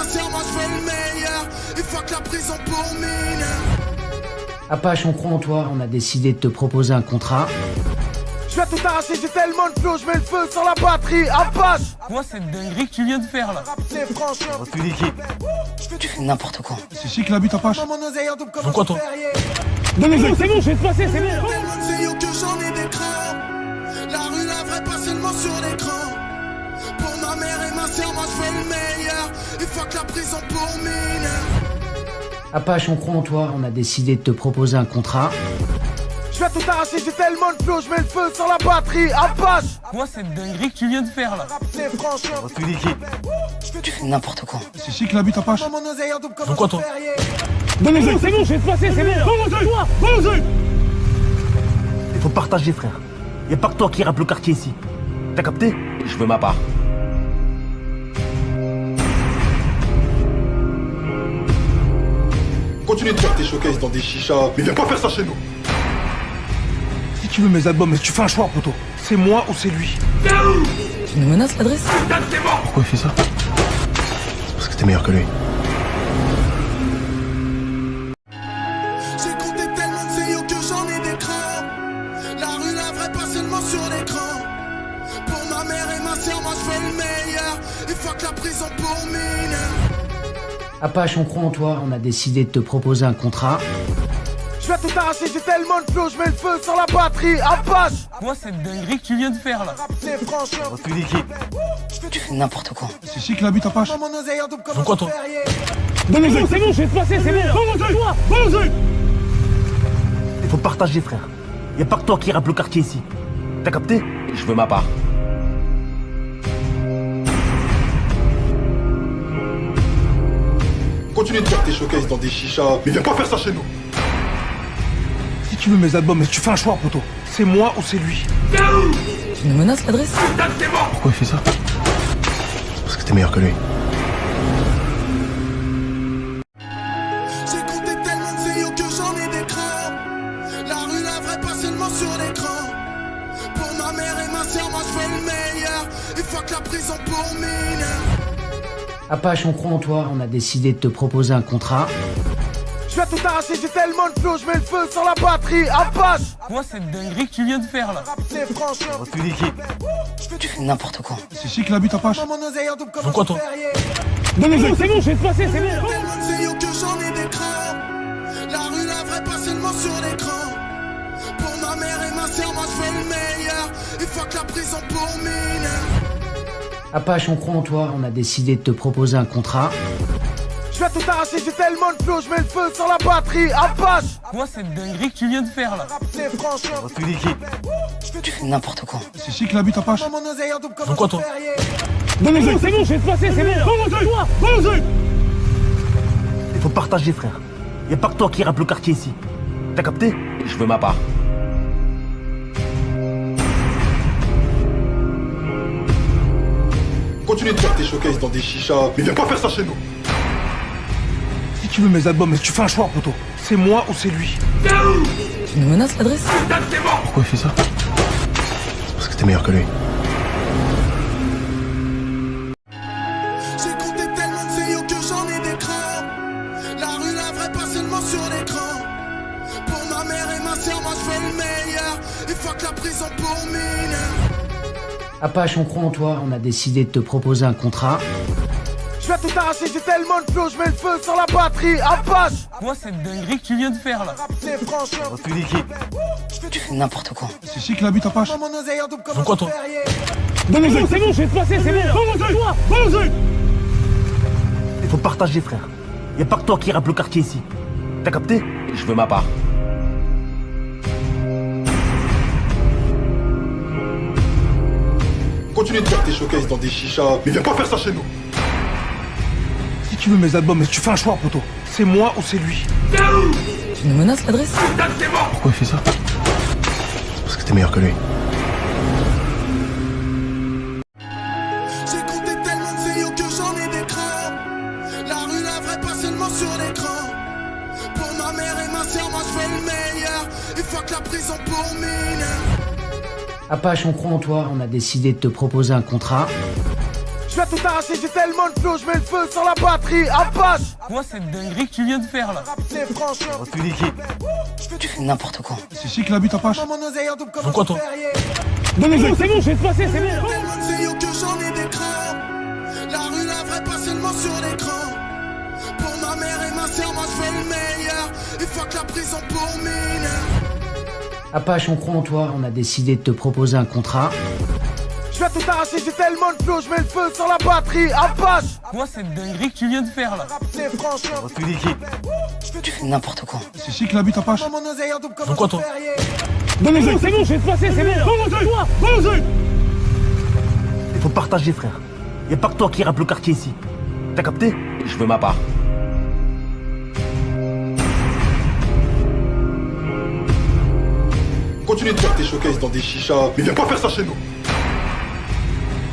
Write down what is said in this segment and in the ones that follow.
ma sœur, moi je fais le meilleur. Il faut que la prison pour mineur. Apache, on croit en toi, on a décidé de te proposer un contrat. Je vais tout arracher, j'ai tellement de flow, je mets le feu sur la batterie. Apache. Quoi cette dinguerie que tu viens de faire là? C'est franchement. Refus d'équipe. Tu fais n'importe quoi. C'est chic la butte Apache. Mon oseille en double comme Pourquoi toi? Donne-les-y, c'est bon, je vais te passer, c'est bon. Tellement de CEO que j'en ai des crans. La rue, la vraie, pas seulement sur l'écran. Pour ma mère et ma sœur, moi je fais le meilleur. Il faut que la prison pour mineur. Apache, on croit en toi, on a décidé de te proposer un contrat. Je vais tout arracher, j'ai tellement de flow, je mets le feu sur la batterie. Apache. Quoi cette dinguerie que tu viens de faire là? C'est franchement. Refus d'équipe. Tu fais n'importe quoi. C'est chic la butte Apache. Mon oseille en double comme Pourquoi toi? Donne-les-y, c'est bon, je vais te passer, c'est bon. Il faut partager, frère. Y'a pas que toi qui rappe le quartier ici. T'as capté? Je veux ma part. Continue de faire tes showcases dans des chichas, mais viens pas faire ça chez nous. Si tu veux mes albums, mais tu fais un choix, poteau. C'est moi ou c'est lui. Tu nous menaces l'adresse? Pourquoi il fait ça? C'est parce que t'es meilleur que lui. J'ai compté tellement de CEO que j'en ai des crans. La rue, la vraie, pas seulement sur l'écran. Pour ma mère et ma sœur, moi je fais le meilleur. Il faut que la prison pour mineur. Apache, on croit en toi, on a décidé de te proposer un contrat. Je vais tout arracher, j'ai tellement de flow, je mets le feu sur la batterie. Apache. Quoi cette dinguerie que tu viens de faire là? C'est franchement. Refus d'équipe. Tu fais n'importe quoi. C'est chic la butte Apache. Mon oseille en double comme Pourquoi toi? Donne-les-y, c'est bon, je vais te passer, c'est bon. Il faut partager, frère. Y'a pas que toi qui rappe le quartier ici. T'as capté? Je veux ma part. Continue de faire tes showcases dans des chichas, mais viens pas faire ça chez nous. Si tu veux mes albums, mais tu fais un choix, poteau. C'est moi ou c'est lui. Tu nous menaces l'adresse? Pourquoi il fait ça? C'est parce que t'es meilleur que lui. J'ai compté tellement de CEO que j'en ai des crans. La rue, la vraie, pas seulement sur l'écran. Pour ma mère et ma sœur, moi je fais le meilleur. Il faut que la prison pour mineur. Apache, on croit en toi, on a décidé de te proposer un contrat. Je vais tout arracher, j'ai tellement de flow, je mets le feu sur la batterie. Apache. Quoi cette dinguerie que tu viens de faire là? C'est franchement. Refus d'équipe. Tu fais n'importe quoi. C'est chic la butte Apache. Mon oseille en double comme Pourquoi toi? Donne-les-y, c'est bon, je vais te passer, c'est bon. Tellement de CEO que j'en ai des crans. La rue, la vraie, pas seulement sur l'écran. Pour ma mère et ma sœur, moi je fais le meilleur. Il faut que la prison pour mineur. Apache, on croit en toi, on a décidé de te proposer un contrat. Je vais tout arracher, j'ai tellement de flow, je mets le feu sur la batterie. Apache. Quoi cette dinguerie que tu viens de faire là? C'est franchement. Refus d'équipe. Tu fais n'importe quoi. C'est chic la butte Apache. Mon oseille en double comme Pourquoi toi? Donne-les-y, c'est bon, je vais te passer, c'est bon. Il faut partager, frère. Y'a pas que toi qui rappe le quartier ici. T'as capté? Je veux ma part. Continue de faire tes showcases dans des chichas, mais viens pas faire ça chez nous. Si tu veux mes albums, mais tu fais un choix, poteau. C'est moi ou c'est lui. Tu nous menaces l'adresse? Pourquoi il fait ça? C'est parce que t'es meilleur que lui. J'ai compté tellement de CEO que j'en ai des crans. La rue, la vraie, pas seulement sur l'écran. Pour ma mère et ma sœur, moi je fais le meilleur. Il faut que la prison pour mineur. Apache, on croit en toi, on a décidé de te proposer un contrat. Je vais tout arracher, j'ai tellement de flow, je mets le feu sur la batterie. Apache. Quoi cette dinguerie que tu viens de faire là? C'est franchement. Refus d'équipe. Tu fais n'importe quoi. C'est chic la butte Apache. Mon oseille en double comme Pourquoi toi? Donne-les-y, c'est bon, je vais te passer, c'est bon. Il faut partager, frère. Y'a pas que toi qui rappe le quartier ici. T'as capté? Je veux ma part. Continue de faire tes showcases dans des chichas, mais viens pas faire ça chez nous. Si tu veux mes albums, mais tu fais un choix, poteau. C'est moi ou c'est lui. Tu nous menaces l'adresse? Pourquoi il fait ça? C'est parce que t'es meilleur que lui. J'ai compté tellement de CEO que j'en ai des crans. La rue, la vraie, pas seulement sur l'écran. Pour ma mère et ma sœur, moi je fais le meilleur. Il faut que la prison pour mineur. Apache, on croit en toi, on a décidé de te proposer un contrat. Je vais tout arracher, j'ai tellement de flow, je mets le feu sur la batterie. Apache. Moi, cette dinguerie que tu viens de faire là. C'est franchement. Tout liquide. Tu fais n'importe quoi. C'est ici que l'habite Apache. Mon oseille en double comme Pourquoi toi? Donne-les-y. C'est bon, je vais te passer, c'est bon. Tellement de CEO que j'en ai des crans. La rue, la vraie, pas seulement sur l'écran. Pour ma mère et ma soeur, moi je veux le meilleur. Il faut que la prison pour mineurs. Apache, on croit en toi, on a décidé de te proposer un contrat. Je vais tout arracher, j'ai tellement de flow, je mets le feu sur la batterie. Apache. Moi, cette dinguerie que tu viens de faire là. C'est franchement. Tout liquide. Tu fais n'importe quoi. C'est ici que l'habite Apache. Mon oseille en double comme Pourquoi toi? Donne-les-y. C'est bon, je vais te passer, c'est bon. Donne-les-y. Il faut partager, frère. Y'a pas que toi qui rappe le quartier ici. T'as capté? Je veux ma part. Continue de faire tes showcases dans des chichas, mais viens pas faire ça chez nous.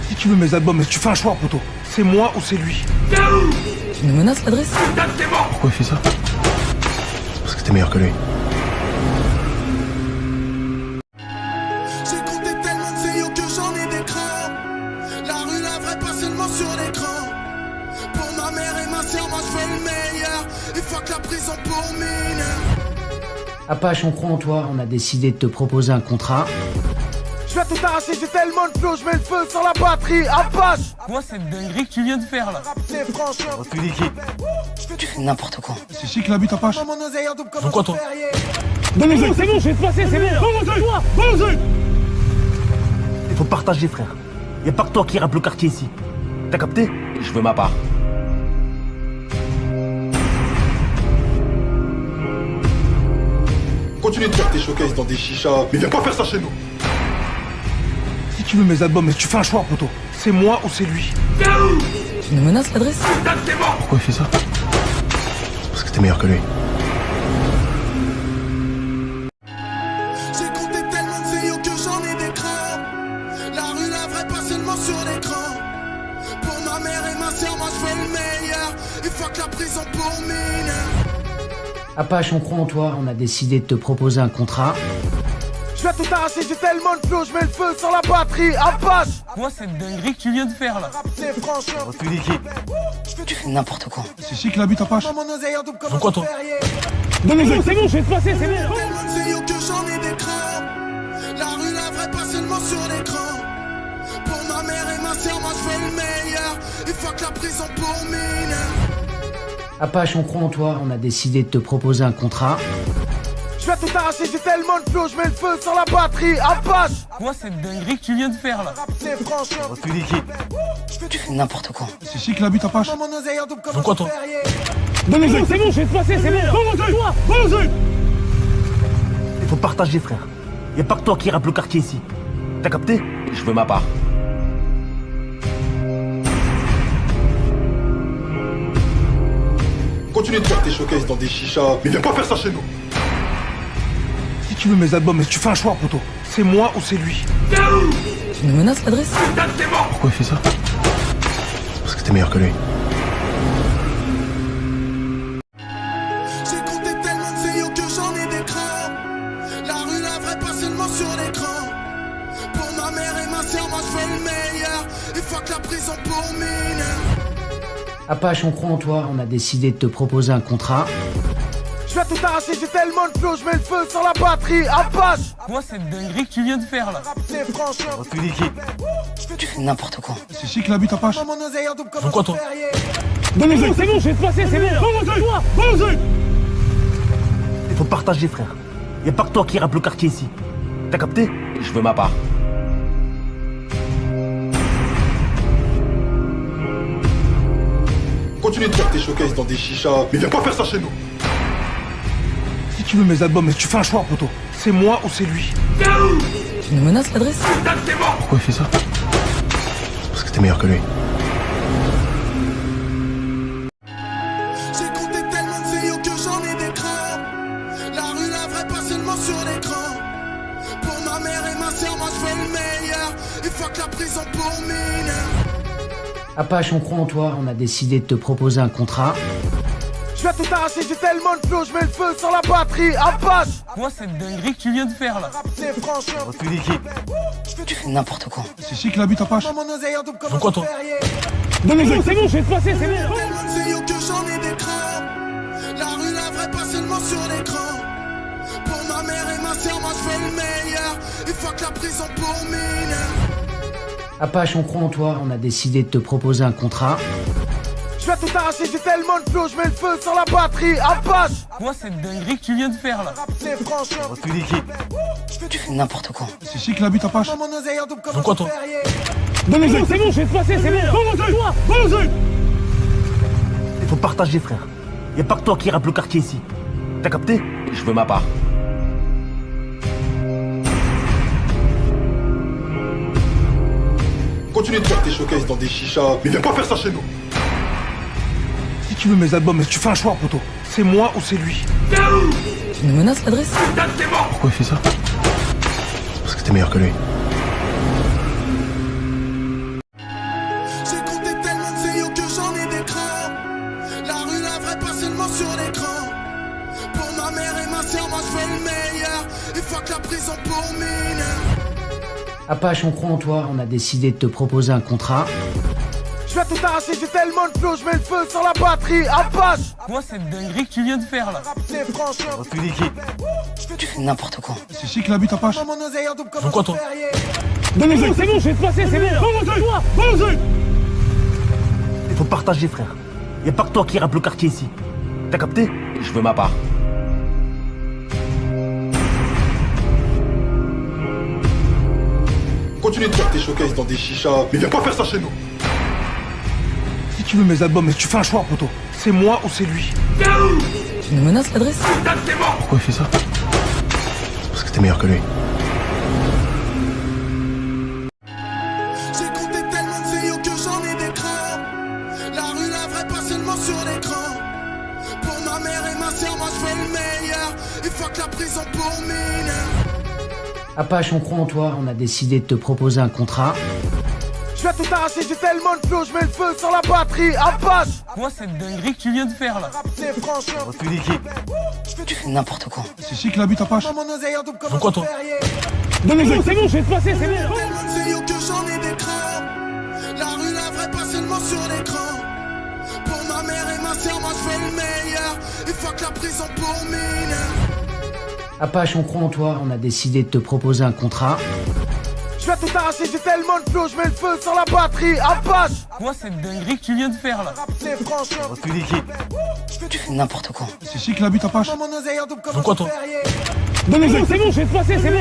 Si tu veux mes albums, mais tu fais un choix, poteau. C'est moi ou c'est lui. Tu nous menaces l'adresse? Pourquoi il fait ça? C'est parce que t'es meilleur que lui. J'ai compté tellement de CEO que j'en ai des crans. La rue, la vraie, pas seulement sur l'écran. Pour ma mère et ma soeur, moi je veux le meilleur. Il faut que la prison pour mineurs. Apache, on croit en toi, on a décidé de te proposer un contrat. Je vais tout arracher, j'ai tellement de flow, je mets le feu sur la batterie. Apache. Moi, cette dinguerie que tu viens de faire là. C'est franchement. Tout liquide. Tu fais n'importe quoi. C'est ici que l'habite Apache. Mon oseille en double comme Pourquoi toi? Donne-les-y. C'est bon, je vais te passer, c'est bon. Donne-les-y. Il faut partager, frère. Y'a pas que toi qui rappe le quartier ici. T'as capté? Je veux ma part. Continue de faire tes showcases dans des chichas, mais viens pas faire ça chez nous. Si tu veux mes albums, mais tu fais un choix, poteau. C'est moi ou c'est lui. Tu nous menaces l'adresse? Pourquoi il fait ça? C'est parce que t'es meilleur que lui. J'ai compté tellement de CEO que j'en ai des crans. La rue, la vraie, pas seulement sur l'écran. Pour ma mère et ma soeur, moi je veux le meilleur. Il faut que la prison pour mineurs. Apache, on croit en toi, on a décidé de te proposer un contrat. Je vais tout arracher, j'ai tellement de flow, je mets le feu sur la batterie. Apache. Moi, cette dinguerie que tu viens de faire là. C'est franchement. Tout liquide. Tu fais n'importe quoi. C'est ici que l'habite Apache. Mon oseille en double comme Pourquoi toi? Donne-les-y. C'est bon, je vais te passer, c'est bon. Tellement de CEO que j'en ai des crans. La rue, la vraie, pas seulement sur l'écran. Pour ma mère et ma soeur, moi je veux le meilleur. Il faut que la prison pour mineurs. Apache, on croit en toi, on a décidé de te proposer un contrat. Je vais tout arracher, j'ai tellement de flow, je mets le feu sur la batterie. Apache. Moi, cette dinguerie que tu viens de faire là. C'est franchement. Tout liquide. Tu fais n'importe quoi. C'est ici que l'habite Apache. Mon oseille en double comme Pourquoi toi? Donne-les-y. C'est bon, je vais te passer, c'est bon. Donne-les-y. Il faut partager, frère. Y'a pas que toi qui rappe le quartier ici. T'as capté? Je veux ma part. Continue de faire tes showcases dans des chichas, mais viens pas faire ça chez nous. Si tu veux mes albums, mais tu fais un choix, poteau. C'est moi ou c'est lui. Tu nous menaces l'adresse? Pourquoi il fait ça? C'est parce que t'es meilleur que lui. J'ai compté tellement de CEO que j'en ai des crans. La rue, la vraie, pas seulement sur l'écran. Pour ma mère et ma soeur, moi je veux le meilleur. Il faut que la prison pour mineurs. Apache, on croit en toi, on a décidé de te proposer un contrat. Je vais tout arracher, j'ai tellement de flow, je mets le feu sur la batterie. Apache. Moi, cette dinguerie que tu viens de faire là. C'est franchement. Tout liquide. Tu fais n'importe quoi. C'est ici que l'habite Apache. Mon oseille en double comme Pourquoi toi? Donne-les-y. C'est bon, je vais te passer, c'est bon. Donne-les-y. Il faut partager, frère. Y'a pas que toi qui rappe le quartier ici. T'as capté? Je veux ma part. Continue de faire tes showcases dans des chichas, mais viens pas faire ça chez nous. Si tu veux mes albums, mais tu fais un choix, poteau. C'est moi ou c'est lui. Tu nous menaces l'adresse? Pourquoi il fait ça? C'est parce que t'es meilleur que lui. J'ai compté tellement de CEO que j'en ai des crans. La rue, la vraie, pas seulement sur l'écran. Pour ma mère et ma soeur, moi je veux le meilleur. Il faut que la prison pour mineurs. Apache, on croit en toi, on a décidé de te proposer un contrat. Je vais tout arracher, j'ai tellement de flow, je mets le feu sur la batterie. Apache. Moi, cette dinguerie que tu viens de faire là. C'est franchement. On suit l'équipe. Tu fais n'importe quoi. C'est ici qu'il habite, Apache. Mon oseille en double comme quoi, toi? C'est bon, je vais te passer, c'est bon. Tellement de CEO que j'en ai des crans. La rue, la vraie, pas seulement sur l'écran. Pour ma mère et ma soeur, moi je veux le meilleur. Il faut que la prison pour mineurs. Apache, on croit en toi, on a décidé de te proposer un contrat. Je vais tout arracher, j'ai tellement de flow, je mets le feu sur la batterie. Apache. Moi, cette dinguerie que tu viens de faire là. C'est franchement. On suit l'équipe. Tu fais n'importe quoi. C'est ici qu'il habite, Apache. Mon oseille en double comme quoi, toi? C'est bon, je vais te passer, c'est bon. Il faut partager, frère. Y a pas que toi qui rappe le quartier ici. T'as capté? Je veux ma part. Continue de faire tes showcases dans des chichas, mais viens pas faire ça chez nous. Si tu veux mes albums, mais tu fais un choix, poto. C'est moi ou c'est lui. Tu me menaces l'adresse? Pourquoi il fait ça? C'est parce que t'es meilleur que lui. J'ai compté tellement de CEO que j'en ai des crans. La rue, la vraie, pas seulement sur l'écran. Pour ma mère et ma soeur, moi je veux le meilleur. Il faut que la prison pour mineurs. Apache, on croit en toi, on a décidé de te proposer un contrat. Je vais tout arracher, j'ai tellement de flow, je mets le feu sur la batterie. Apache. Moi, cette dinguerie que tu viens de faire là. C'est franchement. On suit l'équipe. Tu fais n'importe quoi. C'est ici qu'il habite, Apache. Mon oseille en double comme quoi, toi? C'est bon, je vais te passer, c'est bon. Il faut partager, frère. Y a pas que toi qui rappe le quartier ici. T'as capté? Je veux ma part. Continue de faire tes showcases dans des chichas, mais viens pas faire ça chez nous. Si tu veux mes albums, mais tu fais un choix, poto. C'est moi ou c'est lui. Tu me menaces l'adresse? Pourquoi il fait ça? C'est parce que t'es meilleur que lui. J'ai compté tellement de CEO que j'en ai des crans. La rue, la vraie, pas seulement sur l'écran. Pour ma mère et ma soeur, moi je veux le meilleur. Il faut que la prison pour mineurs. Apache, on croit en toi, on a décidé de te proposer un contrat. Je vais tout arracher, j'ai tellement de flow, je mets le feu sur la batterie. Apache. Moi, cette dinguerie que tu viens de faire là. C'est franchement. On suit l'équipe. Tu fais n'importe quoi. C'est ici qu'il habite, Apache. Mon oseille en double comme quoi, toi? C'est bon, je vais te passer, c'est bon. Tellement de CEO que j'en ai des crans. La rue, la vraie, pas seulement sur l'écran. Pour ma mère et ma soeur, moi je veux le meilleur. Il faut que la prison pour mineurs. Apache, on croit en toi, on a décidé de te proposer un contrat. Je vais tout arracher, j'ai tellement de flow, je mets le feu sur la batterie. Apache. Moi, cette dinguerie que tu viens de faire là. C'est franchement. On suit l'équipe. Tu fais n'importe quoi. C'est ici qu'il habite, Apache. Mon oseille en double comme quoi, toi? C'est bon, je vais te passer, c'est bon.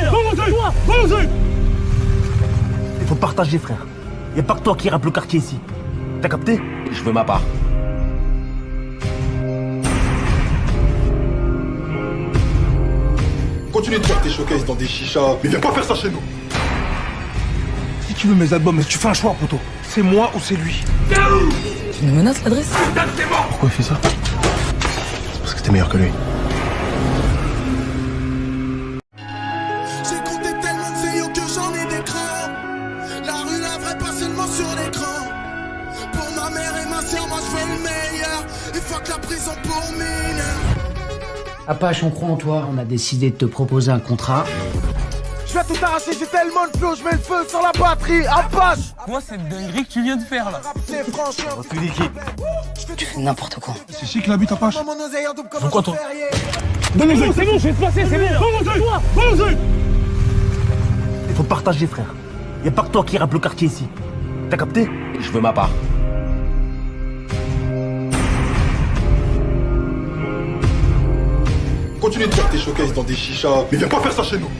Il faut partager, frère. Y a pas que toi qui rappe le quartier ici. T'as capté? Je veux ma part. Continue de faire tes showcases dans des chichas, mais viens pas faire ça chez nous. Si tu veux mes albums, mais tu fais un choix, poto. C'est moi ou c'est lui. Tu me menaces l'adresse? Pourquoi il fait ça? C'est parce que t'es meilleur que lui. J'ai compté tellement de CEO que j'en ai des crans. La rue, la vraie, pas seulement sur l'écran. Pour ma mère et ma soeur, moi je veux le meilleur. Il faut que la prison pour mineurs. Apache, on croit en toi, on a décidé de te proposer un contrat. Je vais tout arracher, j'ai tellement de flow, je mets le feu sur la batterie. Apache. Moi, cette dinguerie que tu viens de faire là. C'est franchement. On suit l'équipe. Tu fais n'importe quoi. C'est ici qu'il habite, Apache. Mon oseille en double comme quoi, toi? C'est bon, je vais te passer, c'est bon. Il faut partager, frère. Y a pas que toi qui rappe le quartier ici. T'as capté? Je veux ma part. Continue de faire tes showcases dans des chichas, mais viens pas faire ça chez nous.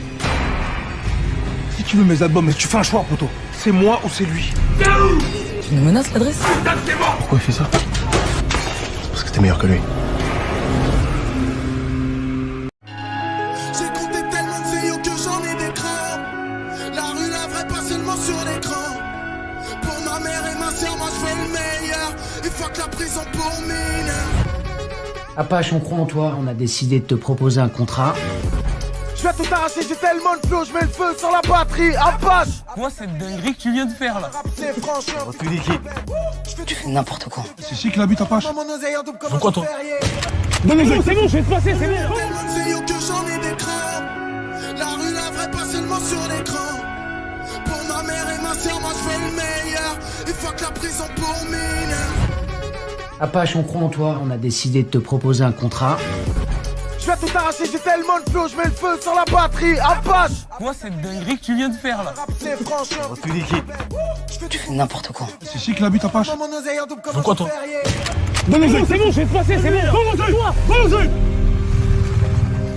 Si tu veux mes albums, mais tu fais un choix, poto. C'est moi ou c'est lui. Tu me menaces l'adresse? Pourquoi il fait ça? C'est parce que t'es meilleur que lui. J'ai compté tellement de CEO que j'en ai des crans. La rue, la vraie, pas seulement sur l'écran. Pour ma mère et ma soeur, moi je veux le meilleur. Il faut que la prison pour mineurs. Apache, on croit en toi, on a décidé de te proposer un contrat. Je vais tout arracher, j'ai tellement de flow, je mets le feu sur la batterie. Apache. Quoi cette dinguerie que tu viens de faire là? C'est franchement. On suit l'équipe. Tu fais n'importe quoi. C'est ici qu'il habite, Apache. Mon oseille en double comme Pourquoi toi? C'est bon, je vais te passer, c'est bon. Tellement de CEO que j'en ai des crans. La rue, la vraie, pas seulement sur l'écran. Pour ma mère et ma soeur, moi je veux le meilleur. Et fuck la prison pour mineur. Apache, on croit en toi, on a décidé de te proposer un contrat. Je vais tout arracher, j'ai tellement de flow, je mets le feu sur la batterie. Apache. Quoi cette dinguerie que tu viens de faire là? C'est franchement. On suit l'équipe. Tu fais n'importe quoi. C'est ici qu'il habite, Apache. Mon oseille en double comme Pourquoi toi? C'est bon, je vais te passer, c'est bon.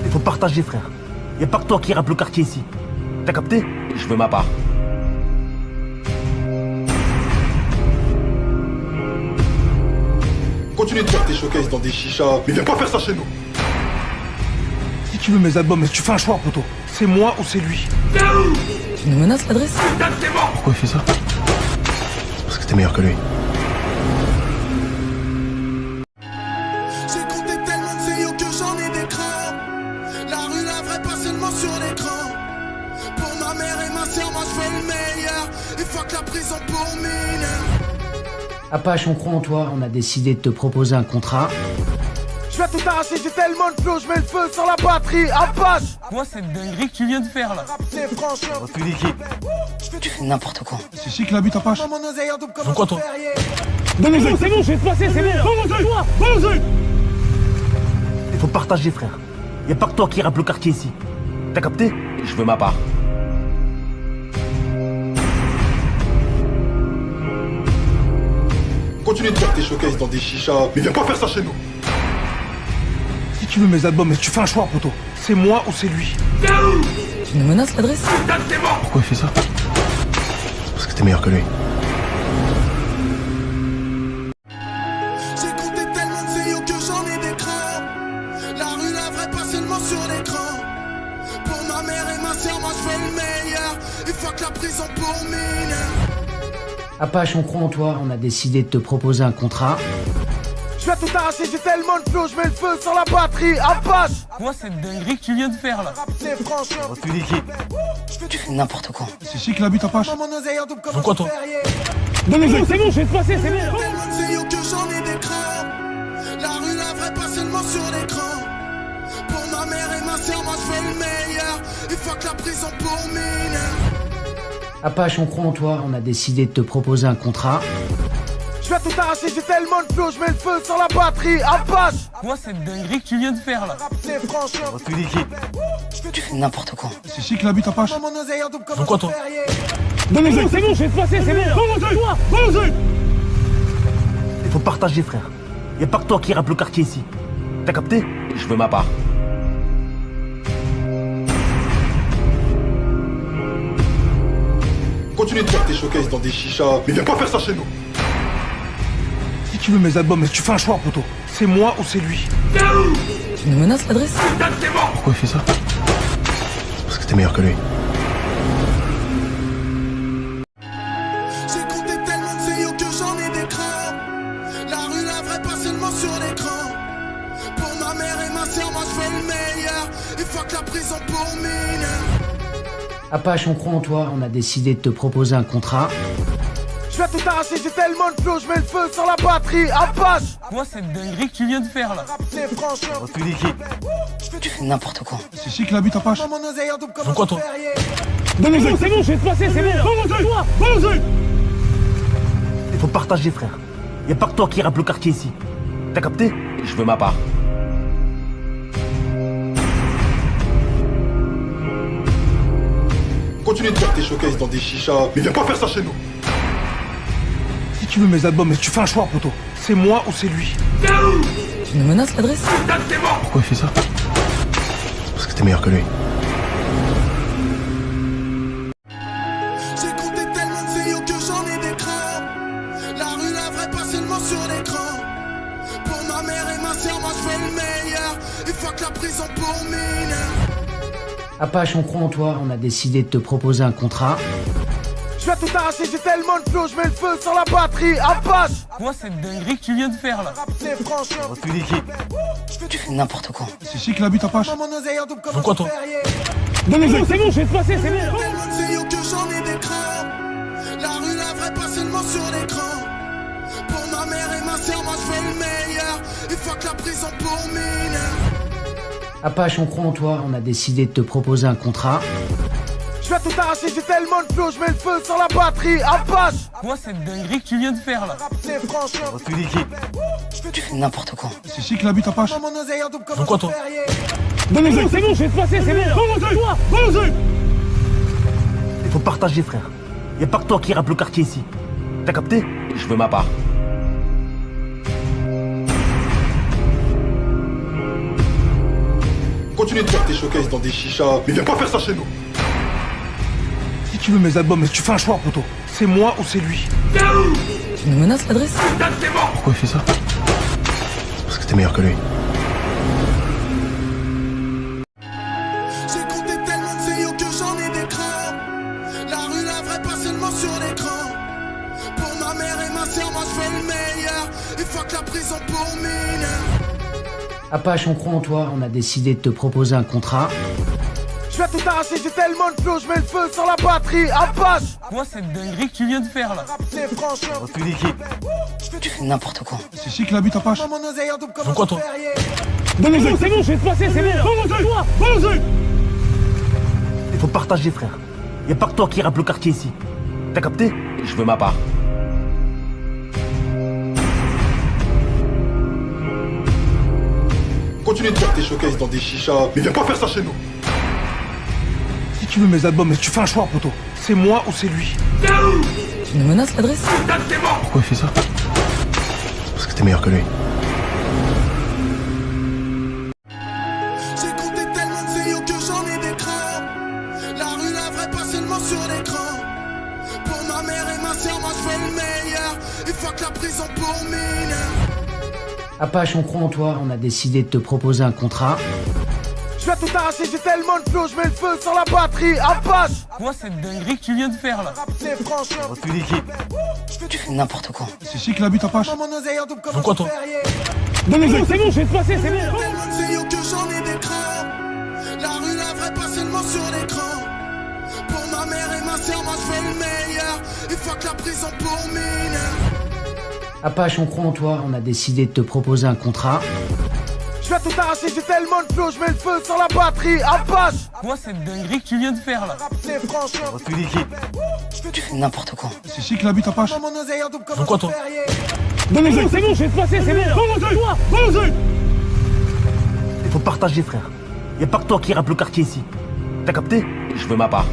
Il faut partager, frère. Y'a pas que toi qui rappe le quartier ici. T'as capté? Je veux ma part. Continue de faire tes showcases dans des chichas, mais viens pas faire ça chez nous. Si tu veux mes albums, mais tu fais un choix, poto. C'est moi ou c'est lui. Tu nous menaces l'adresse? Pourquoi il fait ça? C'est parce que t'es meilleur que lui. J'ai compté tellement de CEO que j'en ai des crans. La rue, la vraie, pas seulement sur l'écran. Pour ma mère et ma soeur, moi je veux le meilleur. Et fuck la prison pour mineur. Apache, on croit en toi, on a décidé de te proposer un contrat. Je vais tout arracher, j'ai tellement de flow, je mets le feu sur la batterie. Apache. Quoi cette dinguerie que tu viens de faire là? C'est franchement. On suit l'équipe. Tu fais n'importe quoi. C'est ici qu'il habite, Apache. Mon oseille en double comme Pourquoi toi? C'est bon, je vais te passer, c'est bon. Il faut partager, frère. Y'a pas que toi qui rappe le quartier ici. T'as capté? Je veux ma part. Continue de faire tes showcases dans des chichas, mais viens pas faire ça chez nous. Si tu veux mes albums, mais tu fais un choix, poto. C'est moi ou c'est lui. Tu nous menaces l'adresse? Pourquoi il fait ça? C'est parce que t'es meilleur que lui. J'ai compté tellement de CEO que j'en ai des crans. La rue, la vraie, pas seulement sur l'écran. Pour ma mère et ma soeur, moi je veux le meilleur. Et fuck la prison pour mineur. Apache, on croit en toi, on a décidé de te proposer un contrat. Je vais tout arracher, j'ai tellement de flow, je mets le feu sur la batterie. Apache. Quoi cette dinguerie que tu viens de faire là? C'est franchement. On suit l'équipe. Tu fais n'importe quoi. C'est ici qu'il habite, Apache. Mon oseille en double comme Pourquoi toi? C'est bon, je vais te passer, c'est bon. Tellement de CEO que j'en ai des crans. La rue, la vraie, pas seulement sur l'écran. Pour ma mère et ma soeur, moi je veux le meilleur. Et fuck la prison pour mineur. Apache, on croit en toi, on a décidé de te proposer un contrat. Je vais tout arracher, j'ai tellement de flow, je mets le feu sur la batterie. Apache. Quoi cette dinguerie que tu viens de faire là? C'est franchement. On suit l'équipe. Tu fais n'importe quoi. C'est ici qu'il habite, Apache. Mon oseille en double comme Pourquoi toi? C'est bon, je vais te passer, c'est bon. Il faut partager, frère. Y'a pas que toi qui rappe le quartier ici. T'as capté? Je veux ma part. Continue de faire tes showcases dans des chichas, mais viens pas faire ça chez nous. Si tu veux mes albums, mais tu fais un choix, poto. C'est moi ou c'est lui. Tu nous menaces l'adresse? Pourquoi il fait ça? C'est parce que t'es meilleur que lui. J'ai compté tellement de CEO que j'en ai des crans. La rue, la vraie, pas seulement sur l'écran. Pour ma mère et ma soeur, moi je veux le meilleur. Et fuck la prison pour mineur. Apache, on croit en toi, on a décidé de te proposer un contrat. Je vais tout arracher, j'ai tellement de flow, je mets le feu sur la batterie. Apache. Quoi cette dinguerie que tu viens de faire là? C'est franchement. On suit l'équipe. Tu fais n'importe quoi. C'est ici qu'il habite, Apache. Mon oseille en double comme Pourquoi toi? C'est bon, je vais te passer, c'est bon. Il faut partager, frère. Y'a pas que toi qui rappe le quartier ici. T'as capté? Je veux ma part. Continue de faire tes showcases dans des chichas, mais viens pas faire ça chez nous. Si tu veux mes albums, mais tu fais un choix, poto. C'est moi ou c'est lui. Tu nous menaces l'adresse? Pourquoi il fait ça? C'est parce que t'es meilleur que lui. J'ai compté tellement de CEO que j'en ai des crans. La rue, la vraie, pas seulement sur l'écran. Pour ma mère et ma soeur, moi je veux le meilleur. Et fuck la prison pour mineur. Apache, on croit en toi, on a décidé de te proposer un contrat. Je vais tout arracher, j'ai tellement de flow, je mets le feu sur la batterie. Apache. Moi, cette dinguerie que tu viens de faire là. C'est franchement. Toute l'équipe. Tu fais n'importe quoi. C'est ici qu'il habite, Apache. Mon oseille en double comme Pourquoi toi? Donne-le, c'est bon, je vais te passer, c'est bon. Tellement de CEO que j'en ai des crans. La rue, la vraie, pas seulement sur l'écran. Pour ma mère et ma soeur, moi je veux le meilleur. Et fuck la prison pour mineur. Apache, on croit en toi. On a décidé de te proposer un contrat. Je vais tout arracher, j'ai tellement de flow, je mets le feu sur la batterie. Apache. Moi, cette dinguerie que tu viens de faire là. C'est franchement. Toute l'équipe. Tu fais n'importe quoi. C'est ici qu'il habite, Apache. Mon oseille en double comme Pourquoi toi? Donne-le, c'est bon, je vais te passer, c'est bon. Toi. Il faut partager, frère. Y a pas que toi qui rappe le quartier ici. T'as capté? Je veux ma part. Continue de faire tes showcases dans des chichas, mais viens pas faire ça chez nous. Si tu veux mes albums, mais tu fais un choix, poto. C'est moi ou c'est lui. Tu nous menaces l'adresse? Pourquoi il fait ça? C'est parce que t'es meilleur que lui. J'ai compté tellement de CEO que j'en ai des crans. La rue, la vraie, pas seulement sur l'écran. Pour ma mère et ma soeur, moi je veux le meilleur. Et fuck la prison pour mineur. Apache, on croit en toi. On a décidé de te proposer un contrat. Je vais tout arracher, j'ai tellement de flow, je mets le feu sur la batterie. Apache. Moi, cette dinguerie que tu viens de faire là. C'est franchement. Toute l'équipe. Tu fais n'importe quoi. C'est ici qu'il habite, Apache. Mon oseille en double comme Pourquoi toi? Donne-le, c'est bon, je vais te passer, c'est bon. Toi. Il faut partager, frère. Y a pas que toi qui rappe le quartier ici. T'as capté? Je veux ma part. Continue de faire tes showcases dans des chichas, mais viens pas faire ça chez nous. Si tu veux mes albums, mais tu fais un choix, poto. C'est moi ou c'est lui. Tu nous menaces l'adresse? Pourquoi il fait ça? C'est parce que t'es meilleur que lui. J'ai compté tellement de CEO que j'en ai des crans. La rue, la vraie, pas seulement sur l'écran. Pour ma mère et ma soeur, moi je veux le meilleur. Et fuck la prison pour mineur. Apache, on croit en toi. On a décidé de te proposer un contrat. Je vais tout arracher, j'ai tellement de flow, je mets le feu sur la batterie. Apache. Moi, cette dinguerie que tu viens de faire là. C'est franchement. Toute l'équipe. Tu fais n'importe quoi. C'est ici qu'il habite, Apache. Mon oseille en double comme Pourquoi toi? Donne-le, c'est bon, je vais te passer, c'est bon. Tellement de CEO que j'en ai des crans. La rue, la vraie, pas seulement sur l'écran. Pour ma mère et ma soeur, moi je veux le meilleur. Et fuck la prison pour mineur. Apache, on croit en toi. On a décidé de te proposer un contrat. Je vais tout arracher, j'ai tellement de flow, je mets le feu sur la batterie. Apache. Moi, cette dinguerie que tu viens de faire là. C'est franchement. Toute l'équipe. Tu fais n'importe quoi. C'est ici qu'il habite, Apache. Mon oseille en double comme Pourquoi toi? Donne-le, c'est bon, je vais te passer, c'est bon. Toi. Il faut partager, frère. Y a pas que toi qui rappe le quartier ici. T'as capté? Je veux ma part.